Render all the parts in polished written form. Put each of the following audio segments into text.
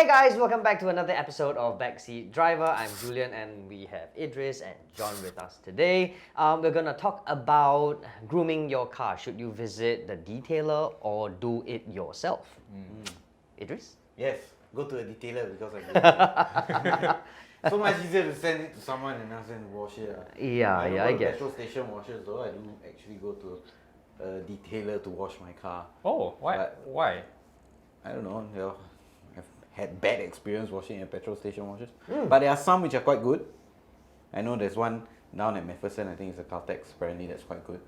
guys, welcome back to another episode of Backseat Driver. I'm Julian and we have Idris and John with us today. We're gonna talk about grooming your car. Should you visit the detailer or do it yourself? Idris? Yes, go to a detailer because I go. So much easier to send it to someone and ask them to wash it. Yeah, I don't I go to guess. petrol station washers though. I do actually go to a detailer to wash my car. Oh, why? But- Why? I don't know. I've had bad experience washing at petrol station washers, but there are some which are quite good. I know there's one down at Macpherson. I think it's a Caltex. Apparently that's quite good.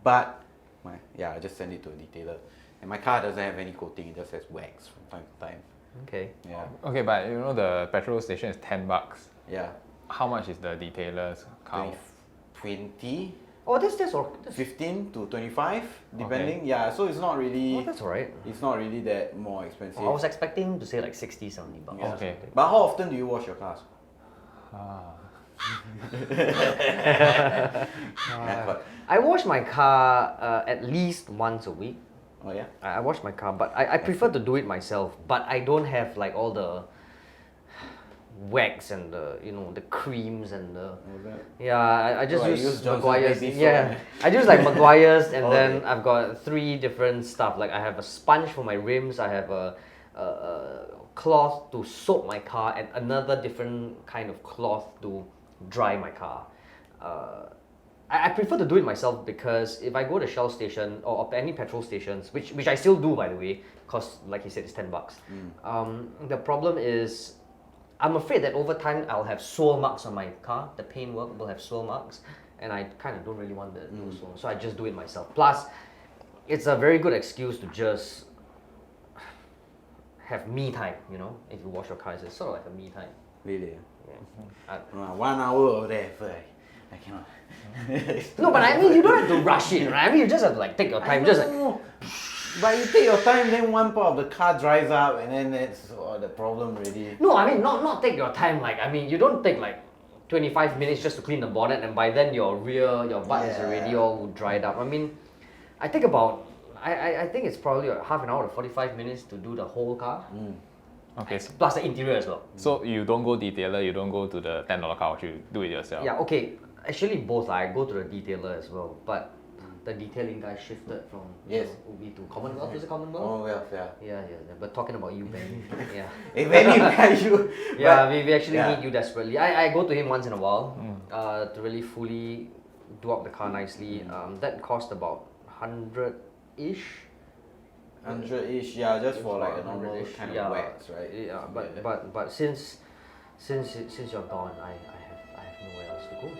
But I just send it to a detailer, and my car doesn't have any coating. It just has wax from time to time. Okay. Yeah, Okay, but you know the petrol station is $10. yeah. How much is the detailer's car? 20, Oh, that's all. 15 to 25, depending. Yeah, so it's not really. Oh, that's alright. It's not really that more expensive. I was expecting to say like 60, 70 bucks. Yeah. Okay. But how often do you wash your cars? Yeah, but- I wash my car at least once a week. oh yeah. I wash my car, but I prefer to do it myself. But I don't have like all the wax and the the creams and the I just Oh, I use use Johnson's Maguire's. baby soap, Yeah, eh? I use like Maguire's, and Oh, then okay. I've got 3 different stuff. Like I have a sponge for my rims. I have a cloth to soap my car, and another different kind of cloth to dry my car. I prefer to do it myself because if I go to Shell station or any petrol stations, which I still do by the way, because like you said it's $10. The problem is I'm afraid that over time I'll have swirl marks on my car. The paintwork will have swirl marks, and I kind of don't really want those swirl. So I just do it myself. Plus, it's a very good excuse to just have me time. If you wash your car, it's sort of like a me time. Really? Yeah. 1 hour over there, I cannot. No, but I mean you don't have to rush it, right? I mean you just have to like take your time. Just like know. But you take your time, then one part of the car dries up, and then that's the problem already. no, I mean not take your time. Like I mean you don't take like 25 minutes just to clean the bonnet, and by then your butt is already all dried up. I mean, I think about I think it's probably half an hour to 45 minutes to do the whole car, Okay, so, plus the interior as well. so you don't go detailer, you don't go to the $10 car wash, you do it yourself. Yeah, okay. Actually, both. I go to the detailer as well, but the detailing guy shifted from Yes. Ubi to Commonwealth. Is it Commonwealth? Oh well, yeah. Yeah. But talking about you, Benny. Yeah. If any you. Yeah, but- we actually yeah. need you desperately. I go to him once in a while to really fully do up the car nicely. That cost about 100-ish. 100-ish, yeah, just for like a normal 100-ish, kind yeah. of wax, right? Yeah, Something like that. but since you're gone, I have nowhere else to go.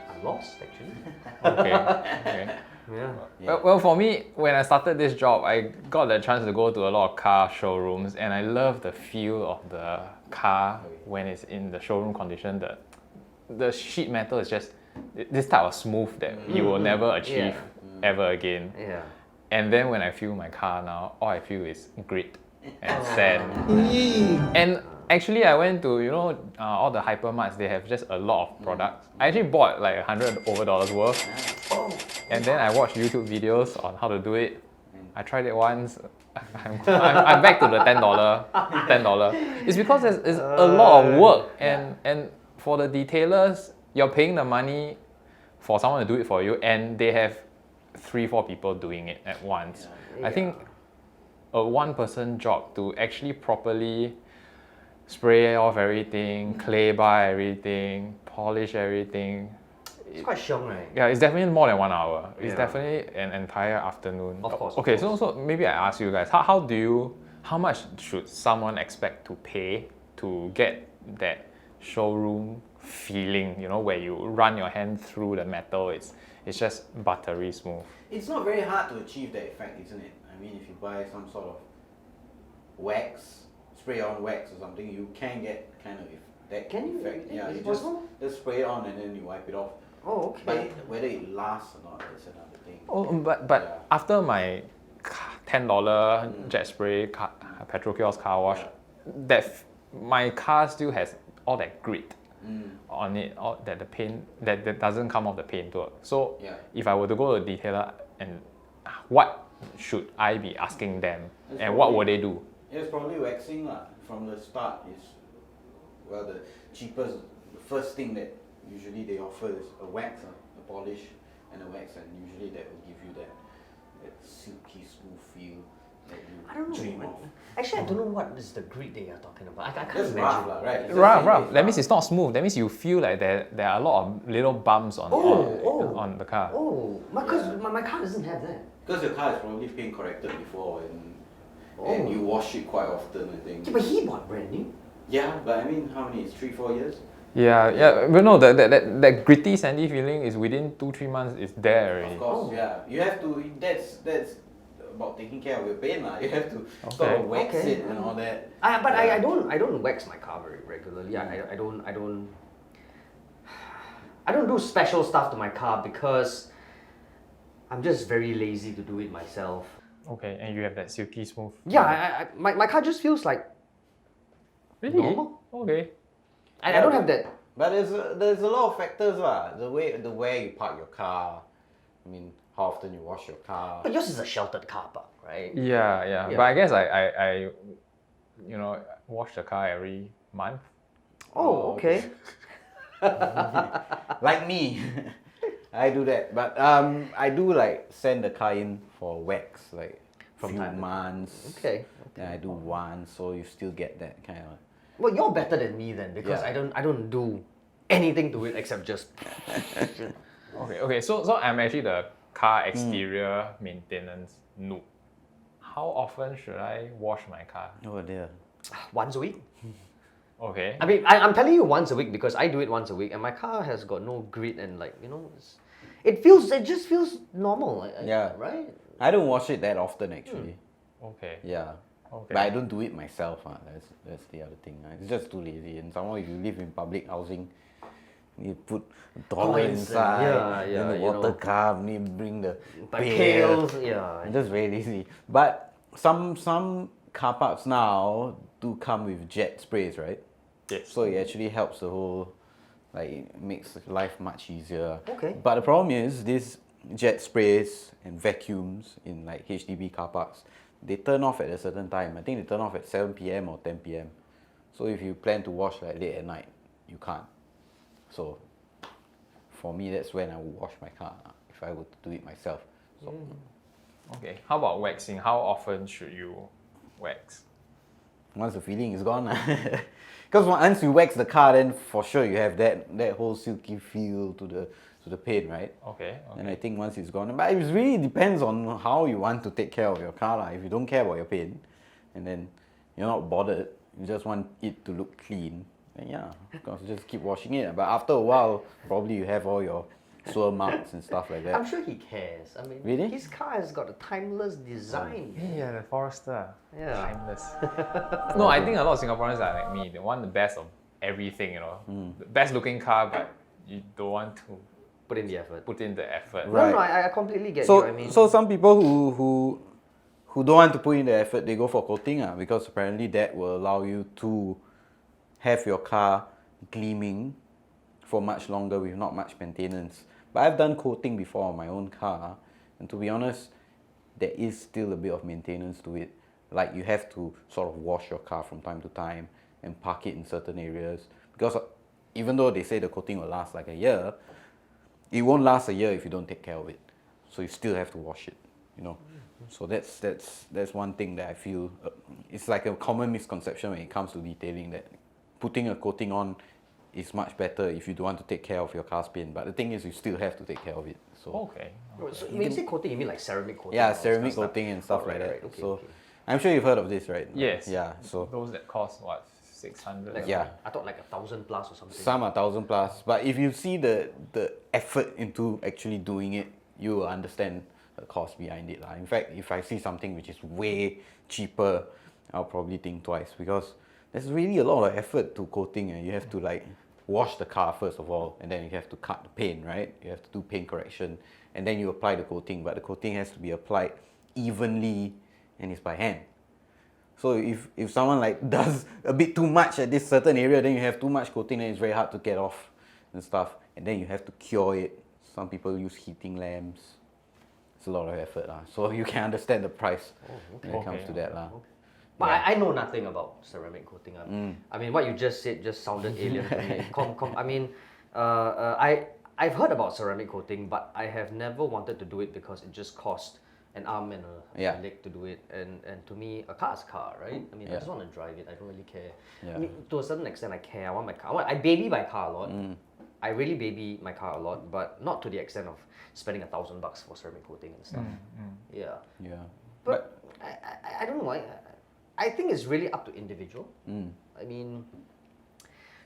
I'm lost actually. Okay. Yeah. Well, for me, when I started this job, I got the chance to go to a lot of car showrooms, and I love the feel of the car when it's in the showroom condition. The sheet metal is just this type of smooth that you will never achieve ever again. Yeah. And then when I feel my car now, all I feel is grit and sand. And actually, I went to all the hypermarts. They have just a lot of products. I actually bought like $100 worth, and then I watched YouTube videos on how to do it. I tried it once. I'm back to the $10. It's because it's a lot of work, and for the detailers, you're paying the money for someone to do it for you, and they have 3-4 people doing it at once. I think a one-person job to actually properly spray off everything, clay bar everything, polish everything. It's quite xiong, right? Yeah, it's definitely more than 1 hour. It's Yeah. definitely an entire afternoon. Of course, of Okay, course. so maybe I ask you guys, how much should someone expect to pay to get that showroom feeling? Where you run your hand through the metal, it's just buttery smooth. It's not very hard to achieve that effect, isn't it? I mean, if you buy some sort of wax, spray on wax or something, you can get kind of that Can you? effect. Yeah, Is you it just possible? spray it on and then you wipe it off. Oh, But okay. whether it lasts or not is another thing. Oh, but Yeah. after my $10 jet spray petrol kiosk car wash, my car still has all that grit on it, all that the paint that doesn't come off the paintwork. So Yeah. if I were to go to a detailer, and what should I be asking them, It's and what probably- would they do? It's probably waxing lah. from the start is, well, the cheapest, the first thing that usually they offer is a wax, a polish and a wax, and usually that will give you that silky smooth feel that you I don't dream know. of. Actually, I don't know what is the grit they are talking about. I can't That's imagine. rough, lah, right? It's just Rough, saying rough. it's That means it's not smooth. That means you feel like there are a lot of little bumps on on the car. Oh, because my car doesn't have that. Because your car is probably paint corrected before and you wash it quite often, I think. Yeah, but he bought brand new. Yeah, but I mean, how many? It's 3-4 years? Yeah. But no, that gritty, sandy feeling is within 2-3 months. It's there already. Of course, yeah. You have to, that's about taking care of your paint, lah. You have to sort of wax Okay. it and all that. But Yeah. I don't wax my car very regularly. I don't do special stuff to my car because I'm just very lazy to do it myself. Okay, and you have that silky smooth. Yeah, my car just feels like Really? normal. Okay. And I don't have that. But there's a lot of factors, lah. The way you park your car. I mean, how often you wash your car. But yours is a sheltered car park, right? Yeah. But I guess I wash the car every month. Oh, okay. Like me. I do that. But I do like send the car in for wax, like From few time to time. months. Okay. Then I do once, so you still get that kind of. Well, you're better than me then because Yeah. I don't do anything to it except just. Okay. So I'm actually the car exterior maintenance noob. How often should I wash my car? Oh dear. Once a week. Okay. I mean, I'm telling you once a week because I do it once a week, and my car has got no grit and it just feels normal. Yeah. Right. I don't wash it that often actually. Okay. Yeah. Okay. But I don't do it myself. That's the other thing. It's just too lazy. And somehow if you live in public housing, you put a dollar Coins and- inside, yeah, then the you water know. come, you bring the Pails, yeah. I'm just very lazy. But some car parks now do come with jet sprays, right? Yes. So it actually helps the whole, like it makes life much easier. Okay. But the problem is these jet sprays and vacuums in like HDB car parks, they turn off at a certain time. I think they turn off at 7 p.m. or 10 p.m. So if you plan to wash like late at night, you can't. So for me, that's when I would wash my car if I were to do it myself. So Okay. How about waxing? How often should you wax? once the feeling is gone, because once you wax the car, then for sure you have that whole silky feel to the paint, right? Okay. And I think once it's gone, but it really depends on how you want to take care of your car. If you don't care about your paint, and then you're not bothered, you just want it to look clean, then yeah, of course, just keep washing it. But after a while, probably you have all your swirl marks and stuff like I'm that. sure he cares. I mean, Really? his car has got a timeless design. Yeah, the Forester. Yeah. Timeless. No, I think a lot of Singaporeans are like me. They want the best of everything, The best looking car, but you don't want to Put in the effort. put in the effort. Right. No, I completely get So you. I mean, so some people who don't want to put in the effort, they go for coating, because apparently that will allow you to have your car gleaming for much longer with not much maintenance. But I've done coating before on my own car, and to be honest, there is still a bit of maintenance to it. Like you have to sort of wash your car from time to time and park it in certain areas, because even though they say the coating will last like a year, it won't last a year if you don't take care of it. So you still have to wash it, So that's one thing that I feel it's like a common misconception when it comes to detailing, that putting a coating on is much better if you don't want to take care of your car's paint. But the thing is, you still have to take care of it. So Okay. so when you say coating, you mean like ceramic coating? yeah, or ceramic stuff? coating and stuff Oh, like right, that. right, okay, so okay. I'm sure you've heard of this, right? Yes. Yeah. So Those that cost what, 600? Like, Yeah. I thought like 1,000 plus or something. some are 1,000 plus, but if you see the effort into actually doing it, you will understand the cost behind it. In fact, if I see something which is way cheaper, I'll probably think twice, because there's really a lot of effort to coating, and you have to like wash the car first of all, and then you have to cut the paint, right? You have to do paint correction, and then you apply the coating, but the coating has to be applied evenly, and it's by hand. So if someone like does a bit too much at this certain area, then you have too much coating and it's very hard to get off and stuff. And then you have to cure it. Some people use heating lamps. It's a lot of effort. So you can understand the price when it comes to that. But I know nothing about ceramic coating. I mean, what you just said just sounded alien to me. I mean, I've heard about ceramic coating, but I have never wanted to do it because it just cost an arm and a leg to do it. And to me, a car is a car, right? I mean, I just want to drive it. I don't really care. I mean, to a certain extent, I care. I want my car. I baby my car a lot. I really baby my car a lot, but not to the extent of spending $1,000 for ceramic coating and stuff. Yeah. Yeah. But I don't know. I think it's really up to individual. I mean,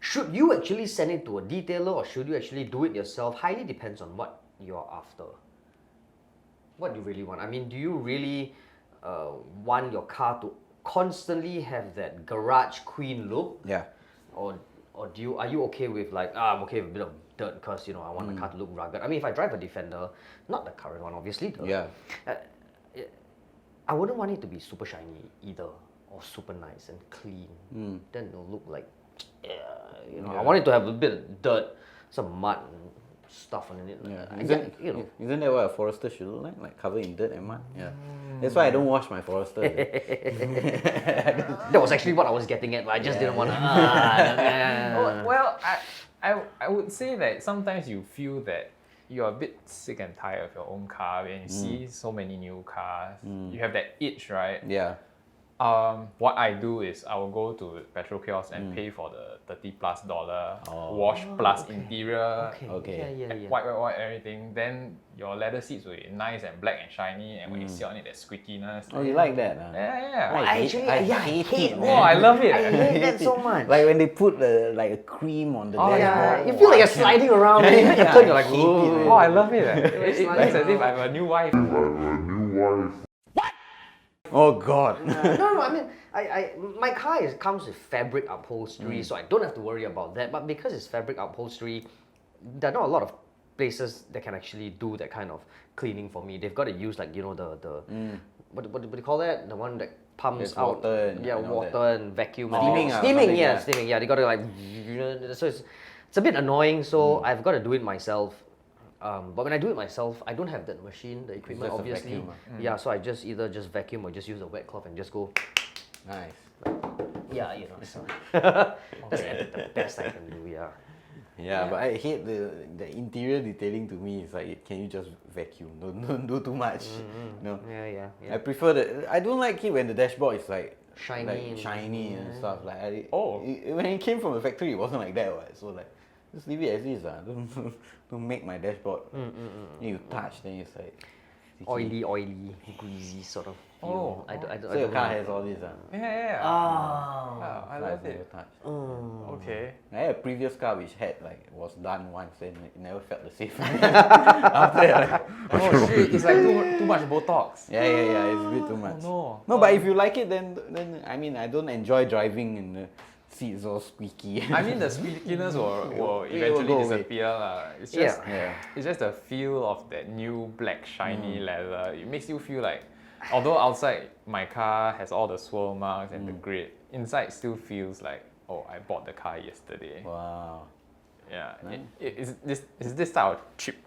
should you actually send it to a detailer or should you actually do it yourself? Highly depends on what you're after. What do you really want? I mean, do you really want your car to constantly have that garage queen look? Yeah. Or are you okay with like, I'm okay with a bit of dirt because, you know, I want my car to look rugged. I mean, if I drive a Defender, not the current one, obviously. I wouldn't want it to be super shiny either or super nice and clean. Then it'll look like, I want it to have a bit of dirt, some mud and stuff on it. Isn't that what a Forester should look like? Like covered in dirt and mud? Yeah. That's why I don't wash my Forester. That was actually what I was getting at, but I just didn't want to. Well, I would say that sometimes you feel that you're a bit sick and tired of your own car when you see so many new cars. You have that itch, right? Yeah. What I do is I will go to petrol kiosk and pay for the $30+ wash plus interior, Okay. white everything. Then your leather seats will be nice and black and shiny, and when you sit on it, there's squeakiness. Oh, you like that? Huh? Yeah. I hate it, man. Oh, I love it. I hate that so much. Like when they put like a cream on the dashboard. Yeah, you feel like you're sliding around and you turn, you're like, hate it, whoa. man. Oh, I love it. It It's looks like- as if I have a new wife. Oh God. No, I mean, my car comes with fabric upholstery, so I don't have to worry about that. But because it's fabric upholstery, there are not a lot of places that can actually do that kind of cleaning for me. They've got to use like, you know, the what do you call that? The one that pumps There's out water and all water that. and vacuum. Steaming, steaming, yeah, something, steaming. Yeah, they got to like, so it's a bit annoying. So I've got to do it myself. But when I do it myself, I don't have that machine, the equipment, just a obviously. vacuum, Yeah, so I just either just vacuum or just use a wet cloth and just go. Nice. Yeah, you know. So that's the best I can do. Yeah. Yeah, but I hate the interior detailing. To me, it's like, can you just vacuum? Don't do too much. No. Yeah. I prefer I don't like it when the dashboard is like Shiny. shiny and stuff. Like Oh. when it came from the factory, it wasn't like that. Right? So like, just leave it as is. Don't make my dashboard. You touch, then it's like sticky. Oily, greasy sort of. Oh. Feel. I So don't your car like has all this. Yeah. Oh. Wow, I I've love never it. touched. Okay. I had a previous car which was done once and it never felt the same. After that, Oh shit, it's like too much Botox. yeah, it's a bit too much. no. No, but if you like it, then I mean, I don't enjoy driving and the seats all squeaky. I mean, the squeakiness will It will eventually go away. disappear. lah. It's just Yeah. it's just the feel of that new black shiny leather. It makes you feel like, although outside my car has all the swirl marks and the grit, inside still feels like, oh, I bought the car yesterday. Wow. Yeah, it's this type of cheap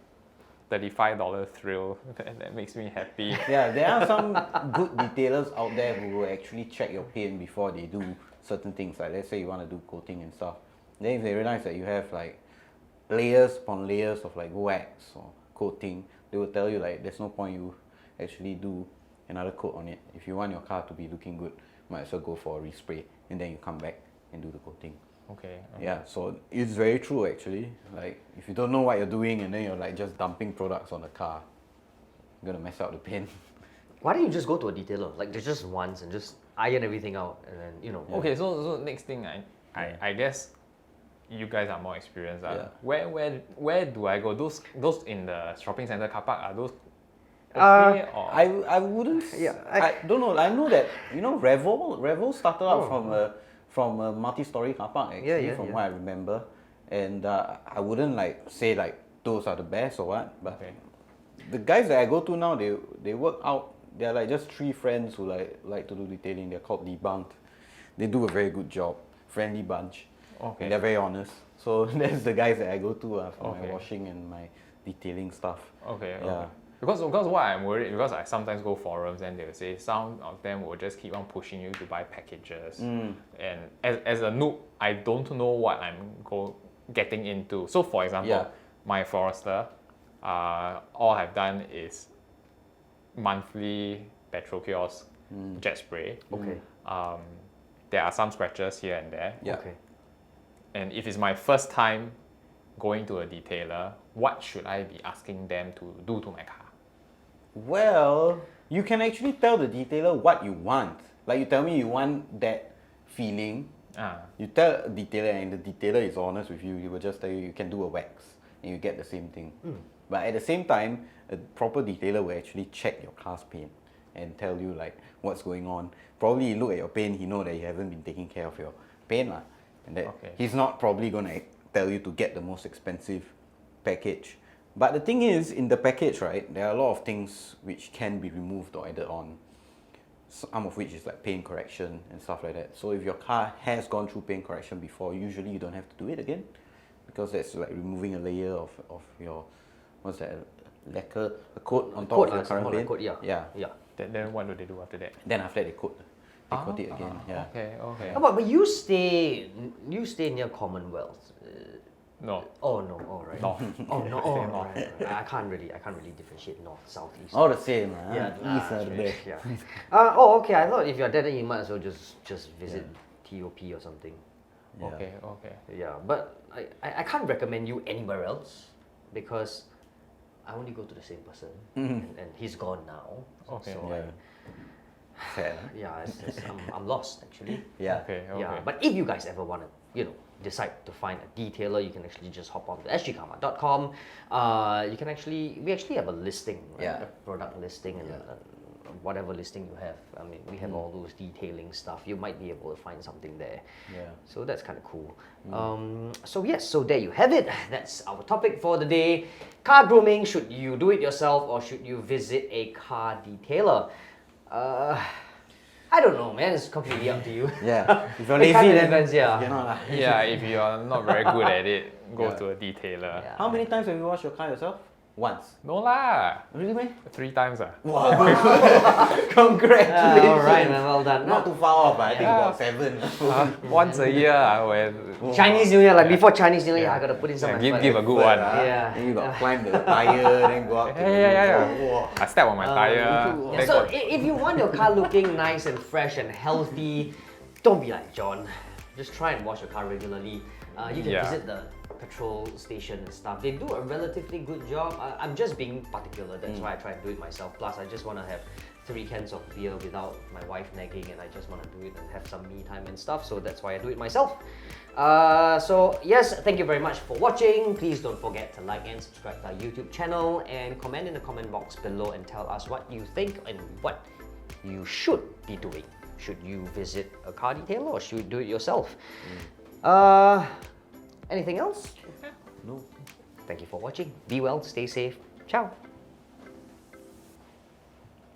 $35 thrill that makes me happy. Yeah, there are some good detailers out there who will actually check your paint before they do certain things. Like let's say you want to do coating and stuff. Then if they realize that you have like layers upon layers of like wax or coating, they will tell you like there's no point you actually do another coat on it. If you want your car to be looking good, might as well go for a respray and then you come back and do the coating. Okay. Yeah, so it's very true actually. Like if you don't know what you're doing and then you're like just dumping products on the car, you're gonna mess up the paint. Why don't you just go to a detailer, like just once, and just iron everything out, and then you know. Okay, so next thing, I guess you guys are more experienced. Yeah. Where do I go? Those in the shopping center car park, are those okay or? I wouldn't. I don't know. I know that Revel started out from a multi-story car park actually, from what I remember, and I wouldn't like say like those are the best or what, but the guys that I go to now, they work out. They're like just three friends who like to do detailing. They're called Debunked. They do a very good job. Friendly bunch. Okay. And they're very honest. So that's the guys that I go to for my washing and my detailing stuff. Okay. Yeah. Because what I'm worried, because I sometimes go forums and they'll say some of them will just keep on pushing you to buy packages. And as a noob, I don't know what I'm getting into. So for example, Yeah. my Forester, all I've done is monthly petrol kiosk jet spray. Okay. There are some scratches here and there. Yeah. Okay. And if it's my first time going to a detailer, what should I be asking them to do to my car? Well, you can actually tell the detailer what you want. Like you tell me you want that feeling. You tell a detailer and the detailer is honest with you. He will just tell you can do a wax and you get the same thing. But at the same time, a proper detailer will actually check your car's paint and tell you like what's going on. Probably he look at your paint, he know that you haven't been taking care of your paint lah. And that he's not probably gonna tell you to get the most expensive package. But the thing is, in the package, right, there are a lot of things which can be removed or added on. Some of which is like paint correction and stuff like that. So if your car has gone through paint correction before, usually you don't have to do it again, because that's like removing a layer of your, what's that, lacquer, a coat on top of the current paint. Coat, yeah. Yeah. Then what do they do after that? Then after that they coat it again. Yeah. Okay. How about, but you stay near Commonwealth. No. Oh no, all right. North. Oh no, I stay oh, north. right. I can't really differentiate north, south, east. All the same, Yeah, east or the best. yeah. Oh, okay. I thought if you're there, then you might as well just visit TOP or something. Yeah. Okay. Yeah, but I can't recommend you anywhere else because I only go to the same person, and he's gone now. Okay. So Yeah. Fair. I'm lost actually. Yeah. Okay. Yeah, but if you guys ever want to, decide to find a detailer, you can actually just hop on to sgkarma.com. We actually have a listing, right? Yeah. A product listing and whatever listing you have. I mean, we have all those detailing stuff. You might be able to find something there. Yeah. So that's kind of cool. So there you have it. That's our topic for the day. Car grooming, should you do it yourself or should you visit a car detailer? I don't know, man. It's completely up to you. Yeah. If you're It lazy, kinda then depends, yeah. you're not lah. Yeah, if you're not very good at it, go Yeah. to a detailer. Yeah. How many times have you washed your car yourself? Once. No lah. Really, man? 3 times ah. Congratulations. All right, man. Well done. Not too far off, I think Yeah. about 7. Once a year when Chinese New Year, like before Chinese New Year, I gotta put in some effort. give a good one. Yeah. Then you got climb the tire, then go up. Yeah. I step on my tire. Yeah, then so got- if you want your car looking nice and fresh and healthy, don't be like John. Just try and wash your car regularly. You can Yeah. visit the petrol station and stuff. They do a relatively good job. I'm just being particular. That's why I try and do it myself. Plus, I just want to have 3 cans of beer without my wife nagging, and I just want to do it and have some me time and stuff. So that's why I do it myself. So yes, thank you very much for watching. Please don't forget to like and subscribe to our YouTube channel and comment in the comment box below and tell us what you think and what you should be doing. Should you visit a car detailer or should you do it yourself? Anything else? No. Thank you for watching. Be well, stay safe. Ciao.